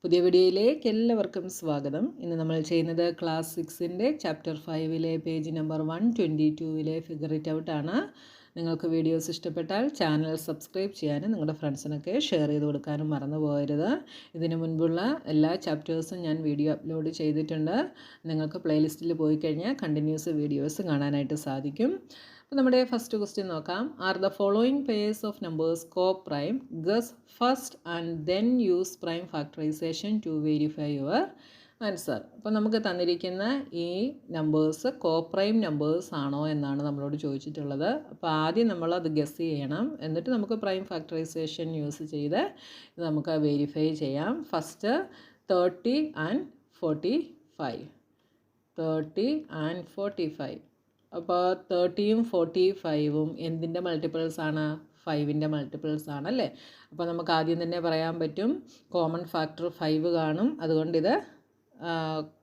പുതിയ വീഡിയോയിലേക്ക് എല്ലാവർക്കും സ്വാഗതം. ഇന്ന് നമ്മൾ ചെയ്യുന്നത് ക്ലാസ് 6ൻ്റെ ചാപ്റ്റർ 5ലെ പേജ് നമ്പർ 122ലെ ഫിഗർ ഇറ്റ് ഔട്ട് ആണ്. നിങ്ങൾക്ക് വീഡിയോസ് ഇഷ്ടപ്പെട്ടാൽ ചാനൽ സബ്സ്ക്രൈബ് ചെയ്യാനും നിങ്ങളുടെ ഫ്രണ്ട്സിനൊക്കെ ഷെയർ ചെയ്ത് കൊടുക്കാനും മറന്നു പോകരുത്. ഇതിനു മുൻപുള്ള എല്ലാ ചാപ്റ്റേഴ്സും ഞാൻ വീഡിയോ അപ്ലോഡ് ചെയ്തിട്ടുണ്ട്. നിങ്ങൾക്ക് പ്ലേലിസ്റ്റിൽ പോയി കഴിഞ്ഞാൽ കണ്ടിന്യൂസ് വീഡിയോസ് കാണാനായിട്ട് സാധിക്കും. അപ്പോൾ നമ്മുടെ ഫസ്റ്റ് ക്വസ്റ്റ്യൻ നോക്കാം. Are the following pairs of numbers coprime? Guess first and then use prime factorization to verify your answer. അപ്പോൾ നമുക്ക് തന്നിരിക്കുന്ന ഈ നമ്പേഴ്സ് കോ പ്രൈം നമ്പേഴ്സ് ആണോ എന്നാണ് നമ്മളോട് ചോദിച്ചിട്ടുള്ളത്. അപ്പോൾ ആദ്യം നമ്മളത് ഗസ് ചെയ്യണം, എന്നിട്ട് നമുക്ക് പ്രൈം ഫാക്ടറൈസേഷൻ യൂസ് ചെയ്ത് നമുക്ക് വെരിഫൈ ചെയ്യാം. First 30 and 45. 30 ആൻഡ് 45. അപ്പോൾ 30യും 45ഉം എന്തിൻ്റെ മൾട്ടിപ്പിൾസ് ആണ്? 5ൻ്റെ മൾട്ടിപ്പിൾസ് ആണല്ലേ. അപ്പോൾ നമുക്ക് ആദ്യം തന്നെ പറയാൻ പറ്റും കോമൺ ഫാക്ടർ 5 കാണും, അതുകൊണ്ട് ഇത്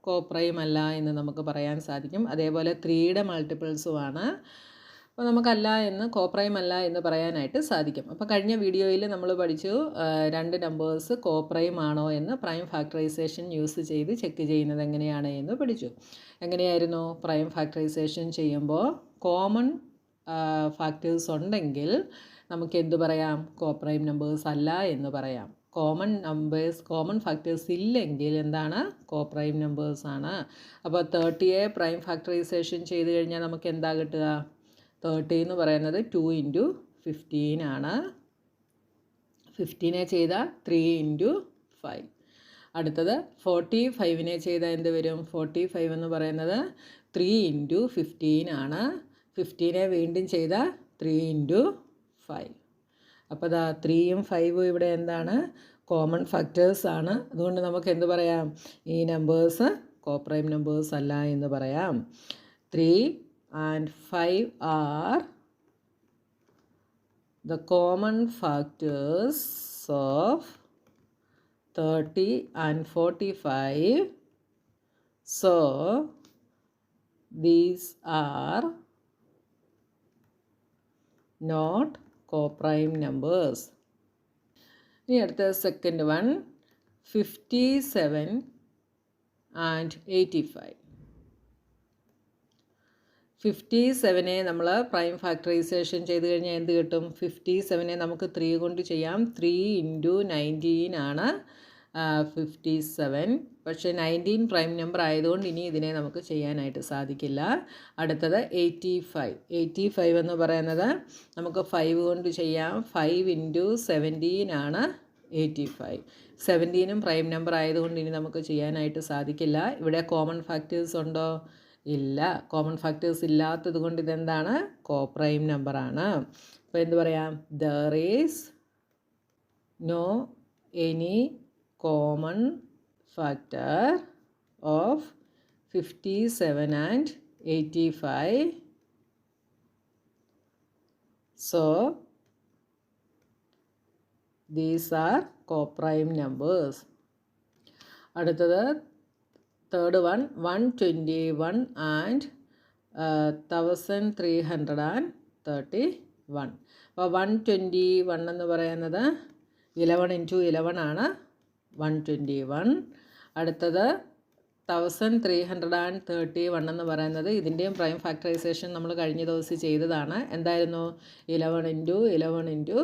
കോപ്രൈം അല്ല എന്ന് നമുക്ക് പറയാൻ സാധിക്കും. അതേപോലെ 3യുടെ മൾട്ടിപ്പിൾസുമാണ്. അപ്പോൾ നമുക്കല്ല എന്ന് കോപ്രൈം അല്ല എന്ന് പറയാനായിട്ട് സാധിക്കും. അപ്പോൾ കഴിഞ്ഞ വീഡിയോയിൽ നമ്മൾ പഠിച്ചു രണ്ട് നമ്പേഴ്സ് കോപ്രൈം ആണോ എന്ന് പ്രൈം ഫാക്ടറൈസേഷൻ യൂസ് ചെയ്ത് ചെക്ക് ചെയ്യുന്നത് എങ്ങനെയാണ് എന്ന് പഠിച്ചു. എങ്ങനെയായിരുന്നു? പ്രൈം ഫാക്ടറൈസേഷൻ ചെയ്യുമ്പോൾ കോമൺ ഫാക്ടേഴ്സ് ഉണ്ടെങ്കിൽ നമുക്ക് എന്തു പറയാം? കോപ്രൈം നമ്പേഴ്സ് അല്ല എന്ന് പറയാം. കോമൺ ഫാക്ടേഴ്സ് ഇല്ലെങ്കിൽ എന്താണ്? കോപ്രൈം നമ്പേഴ്സ് ആണ്. അപ്പോൾ 30യെ പ്രൈം ഫാക്ടറൈസേഷൻ ചെയ്ത് കഴിഞ്ഞാൽ നമുക്ക് എന്താ കിട്ടുക? 30 എന്ന് പറയുന്നത് 2 × 15 ആണ്. 15നെ ചെയ്താൽ 3 × 5. അടുത്തത് 45നെ ചെയ്താൽ എന്ത് വരും? 45 എന്ന് പറയുന്നത് 3 × 15 ആണ്. 15നെ വീണ്ടും ചെയ്താൽ 3 × 5. അപ്പോൾ ദാ 3യും 5ഉം ഇവിടെ എന്താണ്? കോമൺ ഫാക്ടേഴ്സ് ആണ്. അതുകൊണ്ട് നമുക്ക് എന്ത് പറയാം? ഈ നമ്പേഴ്സ് കോപ്രൈം നമ്പേഴ്സ് അല്ല എന്ന് പറയാം. 3 and 5 are the common factors of 30 and 45. So these are not coprime numbers. ഇനി അടുത്ത സെക്കൻഡ് വൺ 57 and 85. 57നെ നമ്മൾ പ്രൈം ഫാക്ടറൈസേഷൻ ചെയ്ത് കഴിഞ്ഞാൽ എന്ത് കിട്ടും? 57നെ നമുക്ക് 3 കൊണ്ട് ചെയ്യാം. 3 × 19 ആണ് 57. പക്ഷേ 19 പ്രൈം നമ്പർ ആയതുകൊണ്ട് ഇനി ഇതിനെ നമുക്ക് ചെയ്യാനായിട്ട് സാധിക്കില്ല. അടുത്തത് 85 എന്ന് പറയുന്നത് നമുക്ക് 5 കൊണ്ട് ചെയ്യാം. 5 × 17 ആണ് 85. 17ഉം പ്രൈം നമ്പർ ആയതുകൊണ്ട് ഇനി നമുക്ക് ചെയ്യാനായിട്ട് സാധിക്കില്ല. ഇവിടെ കോമൺ ഫാക്ടേഴ്സ് ഉണ്ടോ? ഇല്ല. കോമൺ ഫാക്ടേഴ്സ് ഇല്ലാത്തത് കൊണ്ട് ഇതെന്താണ്? കോപ്രൈം നമ്പറാണ്. അപ്പോൾ എന്ത് പറയാം? There is no any common factor of 57 and 85. So these are coprime numbers. അടുത്തത് തേർഡ് വൺ 121 and 1331. അപ്പോൾ 121 എന്ന് പറയുന്നത് 11 × 11 ആണ് 121. അടുത്തത് 1331 എന്ന് പറയുന്നത് ഇതിൻ്റെയും പ്രൈം ഫാക്ടറൈസേഷൻ നമ്മൾ കഴിഞ്ഞ ദിവസം ചെയ്തതാണ്. എന്തായിരുന്നു? 11 × 11 ×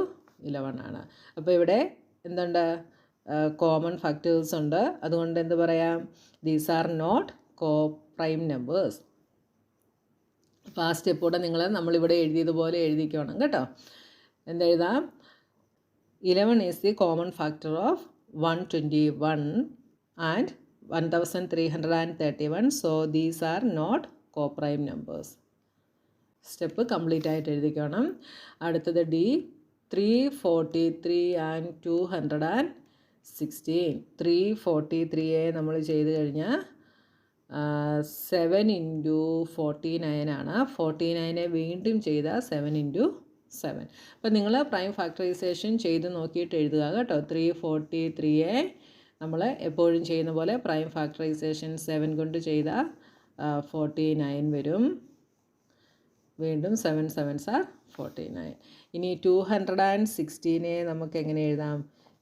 11 ആണ്. അപ്പോൾ ഇവിടെ എന്തുണ്ട്? കോമൺ ഫാക്ടേഴ്സ് ഉണ്ട്. അതുകൊണ്ട് എന്ത് പറയാം? These are not coprime numbers. അപ്പോൾ ആ സ്റ്റെപ്പോടെ നമ്മളിവിടെ എഴുതിയതുപോലെ എഴുതിക്കണം കേട്ടോ. എന്തെഴുതാം? 11 is the common factor of 121 and 1331. So these are not coprime numbers. Step complete ആയിട്ട് എഴുതിക്കണം. അടുത്തത് ഡി 343 and 216. 343യെ നമ്മൾ ചെയ്ത് കഴിഞ്ഞാൽ 7 × 49 ആണ്. 49നെ വീണ്ടും ചെയ്താൽ 7 × 7. അപ്പോൾ നിങ്ങൾ പ്രൈം ഫാക്ടറൈസേഷൻ ചെയ്ത് നോക്കിയിട്ട് എഴുതുക കേട്ടോ. 343യെ നമ്മൾ എപ്പോഴും ചെയ്യുന്ന പോലെ പ്രൈം ഫാക്ടറൈസേഷൻ 7 കൊണ്ട് ചെയ്താൽ 49 വരും. വീണ്ടും 7 7s are 49. ഇനി 216നെ നമുക്ക് എങ്ങനെ എഴുതാം?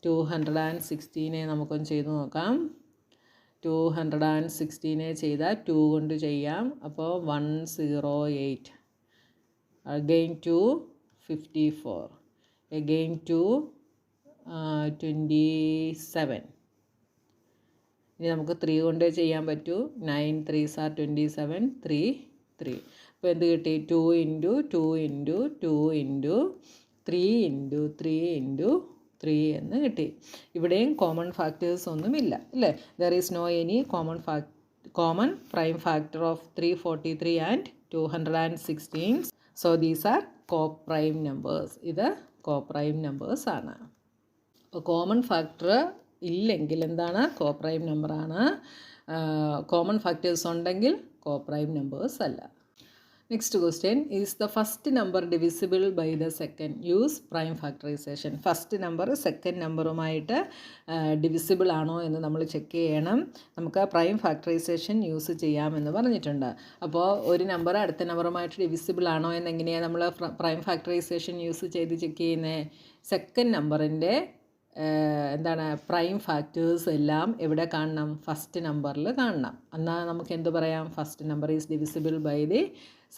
216 നമുക്കൊന്ന് ചെയ്ത് നോക്കാം. 216 ചെയ്താൽ 2 കൊണ്ട് ചെയ്യാം. അപ്പോൾ 108. Again 254. Again 227. ഇനി നമുക്ക് 3 കൊണ്ട് ചെയ്യാൻ പറ്റൂ. 9 3s are 27. 3 3. അപ്പോൾ എന്ത് കിട്ടി? 2 × 2 × 2 × 3 × 3 × 3 എന്ന് കിട്ടി. ഇവിടെയും കോമൺ ഫാക്ടേഴ്സ് ഒന്നുമില്ല അല്ലേ? There is no any common prime factor of 343 and 216. So these are coprime numbers. ഇത് കോപ്രൈം നമ്പേഴ്സ് ആണ്. കോമൺ ഫാക്ടർ ഇല്ലെങ്കിൽ എന്താണ്? കോപ്രൈം നമ്പറാണ്. കോമൺ ഫാക്ടേഴ്സ് ഉണ്ടെങ്കിൽ കോപ്രൈം നമ്പേഴ്സ് അല്ല. Next question, is the first number divisible by the second? Use prime factorisation. First number second നമ്പറുമായിട്ട് divisible ആണോ എന്ന് നമ്മൾ ചെക്ക് ചെയ്യണം. നമുക്ക് പ്രൈം ഫാക്ടറൈസേഷൻ യൂസ് ചെയ്യാമെന്ന് പറഞ്ഞിട്ടുണ്ട്. അപ്പോൾ ഒരു നമ്പർ അടുത്ത നമ്പറുമായിട്ട് ഡിവിസിബിൾ ആണോ എന്നെങ്ങനെയാണ് നമ്മൾ പ്രൈം ഫാക്ടറൈസേഷൻ യൂസ് ചെയ്ത് ചെക്ക് ചെയ്യുന്നത്? സെക്കൻഡ് നമ്പറിൻ്റെ എന്താണ് പ്രൈം ഫാക്ടേഴ്സ് എല്ലാം എവിടെ കാണണം? ഫസ്റ്റ് നമ്പറിൽ കാണണം. എന്നാൽ നമുക്ക് എന്ത് പറയാം? First number is divisible by the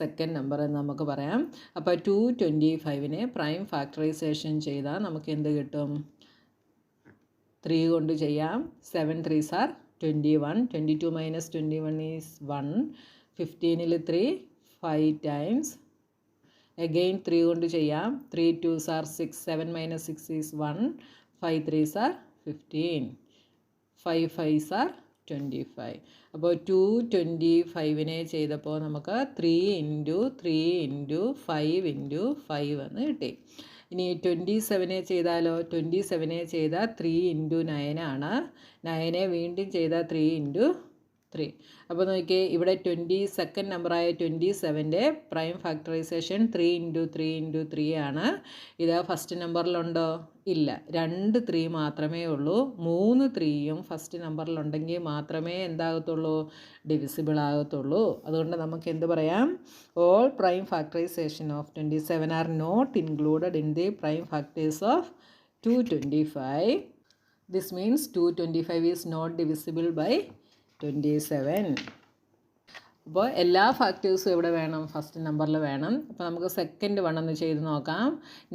second number എന്ന് നമുക്ക് പറയാം. അപ്പോൾ 225 പ്രൈം ഫാക്ടറൈസേഷൻ ചെയ്താൽ നമുക്ക് എന്ത് കിട്ടും? 3 കൊണ്ട് ചെയ്യാം. 7 3s are 21. 22 - 21 is 1. 15ൽ 3 5 times. Again 3 കൊണ്ട് ചെയ്യാം. 3 2s are 6. 7 - 6 is 1. 5 3s are 15. 5 5s are 25. അപ്പോൾ 225 ചെയ്തപ്പോൾ നമുക്ക് 3 × 3 × 5 × 5 എന്ന് കിട്ടി. ഇനി 27 ചെയ്താലോ? 27 ചെയ്താൽ 3 × 9 ആണ്. 9 വീണ്ടും ചെയ്താൽ 3 × 3. അപ്പോൾ നോക്കിയേ, ഇവിടെ സെക്കൻഡ് നമ്പറായ 27ൻ്റെ പ്രൈം ഫാക്ടറൈസേഷൻ 3 × 3 × 3 ആണ്. ഇത് ഫസ്റ്റ് നമ്പറിലുണ്ടോ? ഇല്ല. 2 3 മാത്രമേ ഉള്ളൂ. 3 3യും ഫസ്റ്റ് നമ്പറിലുണ്ടെങ്കിൽ മാത്രമേ എന്താകത്തുള്ളൂ? ഡിവിസിബിൾ ആകത്തുള്ളൂ. അതുകൊണ്ട് നമുക്ക് എന്ത് പറയാം? All prime factorization of 27 are not included in the prime factors of 225. This means 225 is not divisible by 27. അപ്പോൾ എല്ലാ ഫാക്ടേഴ്സും എവിടെ വേണം? ഫസ്റ്റ് നമ്പറിൽ വേണം. അപ്പോൾ നമുക്ക് സെക്കൻഡ് ഒന്ന് ചെയ്ത് നോക്കാം.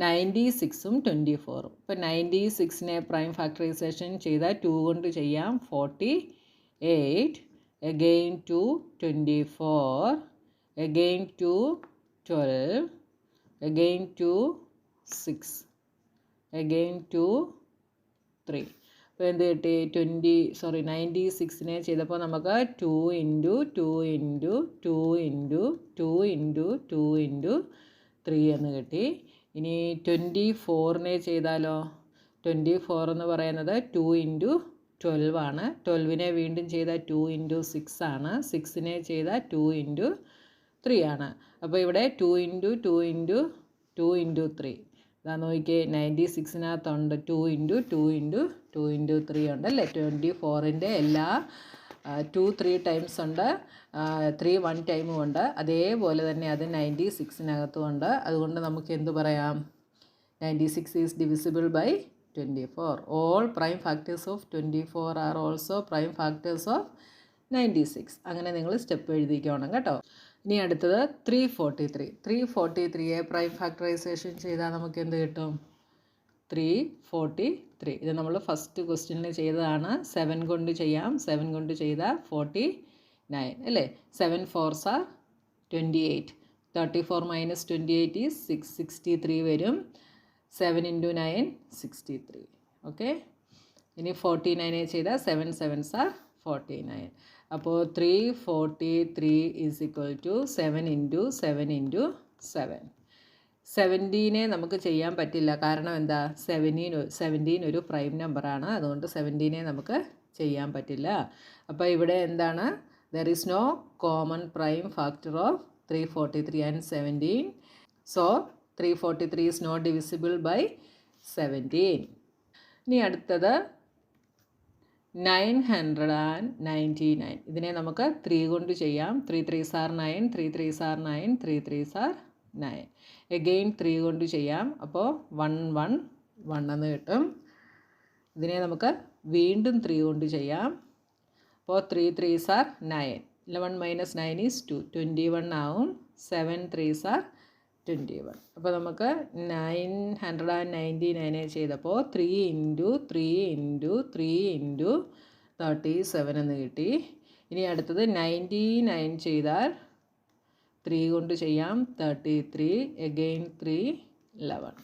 96ഉം 24ഉം. ഇപ്പോൾ 96നെ പ്രൈം ഫാക്ടറൈസേഷൻ ചെയ്താൽ 2 കൊണ്ട് ചെയ്യാം. 48. Again 2 24. Again 2 12. Again 2 6. Again 2 3. അപ്പോൾ എന്ത് കിട്ടി? 96നെ ചെയ്തപ്പോൾ നമുക്ക് 2 × 2 × 2 × 2 × 2 × 3 എന്ന് കിട്ടി. ഇനി 24നെ ചെയ്താലോ? 24 എന്ന് പറയുന്നത് 2 × 12 ആണ്. 12നെ വീണ്ടും ചെയ്താൽ 2 × 6 ആണ്. 6നെ ചെയ്താൽ 2 × 3 ആണ്. അപ്പോൾ ഇവിടെ 2 × 2 × 2 × 3. ഇതാ നോക്കിയേ, 96-നകത്തുണ്ട് 2 × 2 × 2 × 3 ഉണ്ട് അല്ലേ? 24ൻ്റെ എല്ലാ 2 3 ടൈംസ് ഉണ്ട്, 3 1 ടൈമും ഉണ്ട്. അതേപോലെ തന്നെ അത് 96-നകത്തും ഉണ്ട്. അതുകൊണ്ട് നമുക്ക് എന്ത് പറയാം? 96 is divisible by 24. All prime factors of 24 are also prime factors of 96. അങ്ങനെ നിങ്ങൾ സ്റ്റെപ്പ് എഴുതിക്കണം കേട്ടോ. ഇനി അടുത്തത് 343. 343യെ പ്രൈം ഫാക്ടറൈസേഷൻ ചെയ്താൽ നമുക്ക് എന്ത് കിട്ടും? 343. ഇത് നമ്മൾ ഫസ്റ്റ് ക്വസ്റ്റ്യനിൽ ചെയ്തതാണ്. 7 കൊണ്ട് ചെയ്യാം. 7 കൊണ്ട് ചെയ്താൽ 49 അല്ലേ? 7 4s are 28. 34 - 28 is 63 വരും. 7 × 9 63. ഓക്കെ. ഇനി 49 ചെയ്താൽ 7 7s are 49. അപ്പോൾ 343 ഈസ് ഈക്വൽ ടു 7 × 7 × 7. 17 നമുക്ക് ചെയ്യാൻ പറ്റില്ല. കാരണം എന്താ? 17 ഒരു പ്രൈം നമ്പറാണ്. അതുകൊണ്ട് 17 നമുക്ക് ചെയ്യാൻ പറ്റില്ല. അപ്പോൾ ഇവിടെ എന്താണ്? There is no common prime factor of 343 and 17. So 343 is not divisible by 17. ഇനി അടുത്തത് 999. ഇതിനെ നമുക്ക് 3 കൊണ്ട് ചെയ്യാം. 3 3s are 9. 3 3s are 9. 3 3s are 9. Again 3 കൊണ്ട് ചെയ്യാം. അപ്പോൾ 1 1 1 എന്ന് കിട്ടും. ഇതിനെ നമുക്ക് വീണ്ടും 3 കൊണ്ട് ചെയ്യാം. അപ്പോൾ 3 3s are 9. 11 minus 9 is 2. 21 ആവും. 7 3s are 21. അപ്പോൾ നമുക്ക് 999 ചെയ്തപ്പോൾ 3 × 3 × 3 × 37 എന്ന് കിട്ടി. ഇനി അടുത്തത് 99 ചെയ്താൽ 3 കൊണ്ട് ചെയ്യാം. 33 again 3 11.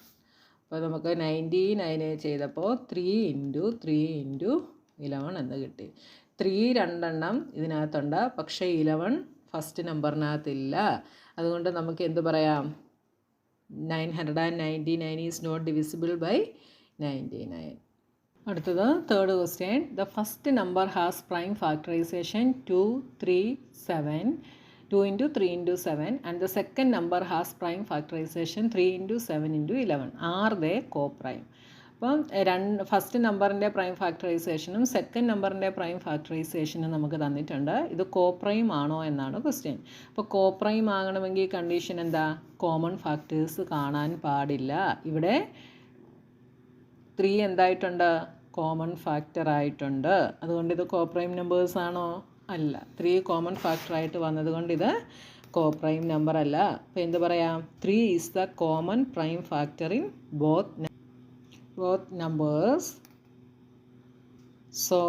അപ്പോൾ നമുക്ക് 99 ചെയ്തപ്പോൾ 3 × 3 × 11 എന്ന് കിട്ടി. 3 രണ്ടെണ്ണം ഇതിനകത്തുണ്ട്, പക്ഷേ 11 ഫസ്റ്റ് നമ്പറിനകത്തില്ല. അതുകൊണ്ട് നമുക്ക് എന്ത് പറയാം? 999 ഈസ് നോട്ട് ഡിവിസിബിൾ ബൈ 99. അടുത്തത് third question. The first number has prime factorization 2 3 7 2 × 3 × 7 and the second number has prime factorization 3 × 7 × 11. Are they co-prime? അപ്പം ഫസ്റ്റ് നമ്പറിൻ്റെ പ്രൈം ഫാക്ടറൈസേഷനും സെക്കൻഡ് നമ്പറിൻ്റെ പ്രൈം ഫാക്ടറൈസേഷനും നമുക്ക് തന്നിട്ടുണ്ട്. ഇത് കോപ്രൈം ആണോ എന്നാണ് ക്വസ്റ്റ്യൻ. അപ്പോൾ കോപ്രൈം ആകണമെങ്കിൽ കണ്ടീഷൻ എന്താ? കോമൺ ഫാക്ടേഴ്സ് കാണാൻ പാടില്ല. ഇവിടെ 3 എന്തായിട്ടുണ്ട്? കോമൺ ഫാക്ടർ ആയിട്ടുണ്ട്. അതുകൊണ്ട് ഇത് കോപ്രൈം നമ്പേഴ്സ് ആണോ? അല്ല. 3 കോമൺ ഫാക്ടറായിട്ട് വന്നതുകൊണ്ട് ഇത് കോപ്രൈം നമ്പർ അല്ല. അപ്പോൾ എന്ത് പറയാം? 3 is the common prime factor in both numbers. So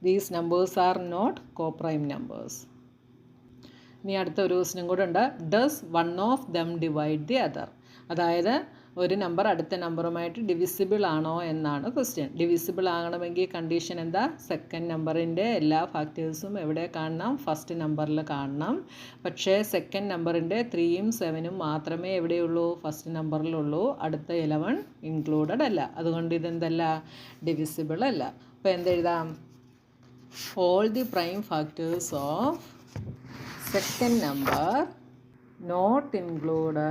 these numbers are not coprime numbers. ഇനി അടുത്ത ഒരു ക്വസ്റ്റ്യൻ കൂടെ ഉണ്ട്. Does one of them divide the other? അതായത് ഒരു നമ്പർ അടുത്ത നമ്പറുമായിട്ട് ഡിവിസിബിൾ ആണോ എന്നാണ് ക്വസ്റ്റ്യൻ. ഡിവിസിബിൾ ആകണമെങ്കിൽ കണ്ടീഷൻ എന്താ? സെക്കൻഡ് നമ്പറിൻ്റെ എല്ലാ ഫാക്ടേഴ്സും എവിടെ കാണണം? ഫസ്റ്റ് നമ്പറിൽ കാണണം. പക്ഷേ സെക്കൻഡ് നമ്പറിൻ്റെ 3ഉം 7ഉം മാത്രമേ എവിടെയുള്ളൂ? ഫസ്റ്റ് നമ്പറിലുള്ളൂ. അടുത്ത 11 ഇൻക്ലൂഡഡ് അല്ല. അതുകൊണ്ട് ഇതെന്തല്ല? ഡിവിസിബിൾ അല്ല. അപ്പോൾ എന്തെഴുതാം? All the prime factors of second number not included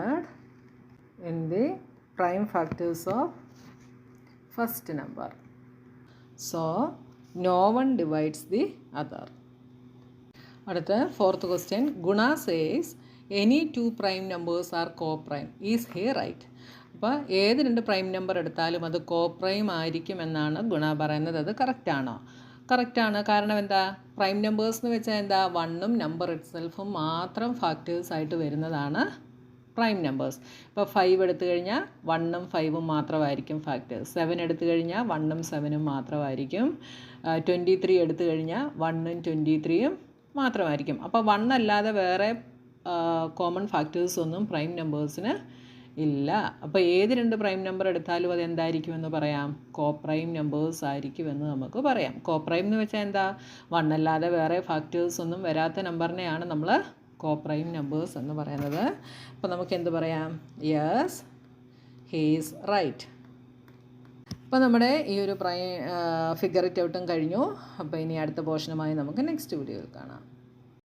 in the prime factors of first number. So no one divides the other. അടുത്ത fourth question. Guna says any two prime numbers are co-prime. Is he right? അപ്പോൾ ഏത് 2 prime number എടുത്താലും അത് coprime ആയിരിക്കും എന്നാണ് ഗുണ പറയുന്നത്. അത് കറക്റ്റാണോ? കറക്റ്റാണ്. കാരണം എന്താ? പ്രൈം നമ്പേഴ്സ് എന്ന് വെച്ചാൽ എന്താ? 1ഉം നമ്പർ ഇറ്റ്സെൽഫും മാത്രം ഫാക്ടേഴ്സ് ആയിട്ട് വരുന്നതാണ് പ്രൈം നമ്പേഴ്സ്. ഇപ്പോൾ 5 എടുത്തു കഴിഞ്ഞാൽ 1ഉം 5ഉം മാത്രമായിരിക്കും ഫാക്ടേഴ്സ്. 7 എടുത്തു കഴിഞ്ഞാൽ 1ഉം 7ഉം മാത്രമായിരിക്കും. 23 എടുത്തു കഴിഞ്ഞാൽ 1ഉം 23ഉം മാത്രമായിരിക്കും. അപ്പോൾ 1 അല്ലാതെ വേറെ കോമൺ ഫാക്ടേഴ്സ് ഒന്നും പ്രൈം നമ്പേഴ്സിന് ഇല്ല. അപ്പോൾ ഏത് 2 പ്രൈം നമ്പർ എടുത്താലും അത് എന്തായിരിക്കുമെന്ന് പറയാം? കോപ്രൈം നമ്പേഴ്സ് ആയിരിക്കുമെന്ന് നമുക്ക് പറയാം. കോപ്രൈം എന്ന് വെച്ചാൽ എന്താ? 1 അല്ലാതെ വേറെ ഫാക്ടേഴ്സ് ഒന്നും വരാത്ത നമ്പറിനെയാണ് നമ്മൾ കോപ്രൈം നമ്പേഴ്സ് എന്ന് പറയുന്നത്. അപ്പോൾ നമുക്ക് എന്ത് പറയാം? Yes, he is right. അപ്പോൾ നമ്മുടെ ഈ ഒരു ഫിഗർ ഇറ്റ് ഔട്ടും കഴിഞ്ഞു. അപ്പോൾ ഇനി അടുത്ത പോർഷനുമായി നമുക്ക് നെക്സ്റ്റ് വീഡിയോയിൽ കാണാം.